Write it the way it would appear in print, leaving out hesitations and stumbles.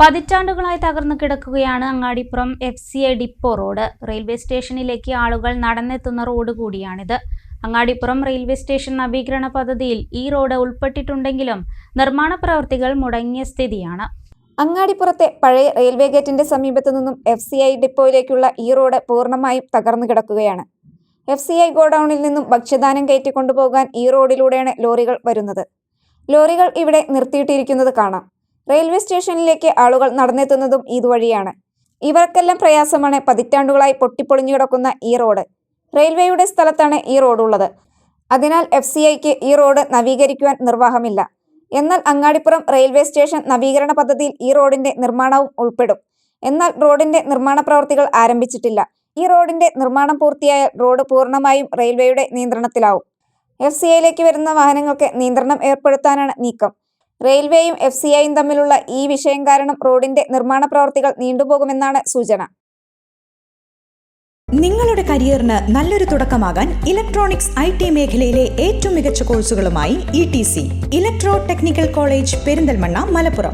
പതിറ്റാണ്ടുകളായി തകർന്നു കിടക്കുകയാണ് Angadipuram FCI depot road. Railway സ്റ്റേഷനിലേക്ക് ആളുകൾ നടന്നെത്തുന്ന റോഡ് കൂടിയാണിത്. അങ്ങാടിപ്പുറം റെയിൽവേ സ്റ്റേഷൻ നവീകരണ പദ്ധതിയിൽ ഈ റോഡ് ഉൾപ്പെട്ടിട്ടുണ്ടെങ്കിലും നിർമ്മാണ പ്രവൃത്തികൾ മുടങ്ങിയ സ്ഥിതിയാണ്. അങ്ങാടിപ്പുറത്തെ പഴയ റെയിൽവേ ഗേറ്റിന്റെ സമീപത്തു നിന്നും FCI ഡിപ്പോയിലേക്കുള്ള ഈ റോഡ് പൂർണ്ണമായും തകർന്നു കിടക്കുകയാണ്. FCI ഗോഡൌണിൽ നിന്നും ഭക്ഷ്യധാന്യം കയറ്റിക്കൊണ്ടുപോകാൻ ഈ റോഡിലൂടെയാണ് ലോറികൾ വരുന്നത്. ലോറികൾ ഇവിടെ നിർത്തിയിട്ടിരിക്കുന്നത് കാണാം. റെയിൽവേ സ്റ്റേഷനിലേക്ക് ആളുകൾ നടന്നെത്തുന്നതും ഇതുവഴിയാണ്. ഇവർക്കെല്ലാം പ്രയാസമാണ് പതിറ്റാണ്ടുകളായി പൊട്ടിപ്പൊളിഞ്ഞു കിടക്കുന്ന ഈ റോഡ്. റെയിൽവേയുടെ സ്ഥലത്താണ് ഈ റോഡുള്ളത്. അതിനാൽ FCIക്ക് ഈ റോഡ് നവീകരിക്കുവാൻ നിർവാഹമില്ല. എന്നാൽ അങ്ങാടിപ്പുറം റെയിൽവേ സ്റ്റേഷൻ നവീകരണ പദ്ധതിയിൽ ഈ റോഡിന്റെ നിർമ്മാണവും ഉൾപ്പെടും. എന്നാൽ റോഡിന്റെ നിർമ്മാണ പ്രവൃത്തികൾ ആരംഭിച്ചിട്ടില്ല. ഈ റോഡിന്റെ നിർമ്മാണം പൂർത്തിയായാൽ റോഡ് പൂർണ്ണമായും റെയിൽവേയുടെ നിയന്ത്രണത്തിലാവും. FCIയിലേക്ക് വരുന്ന വാഹനങ്ങൾക്ക് നിയന്ത്രണം ഏർപ്പെടുത്താനാണ് നീക്കം. റെയിൽവേയും FCIയും തമ്മിലുള്ള ഈ വിഷയം കാരണം റോഡിന്റെ നിർമ്മാണ പ്രവൃത്തികൾ നീണ്ടുപോകുമെന്നാണ് സൂചന. നിങ്ങളുടെ കരിയറിന് നല്ലൊരു തുടക്കമാകാൻ ഇലക്ട്രോണിക്സ് IT മേഖലയിലെ ഏറ്റവും മികച്ച കോഴ്സുകളുമായി ETC electro technical college Perinthalmanna, Malappuram.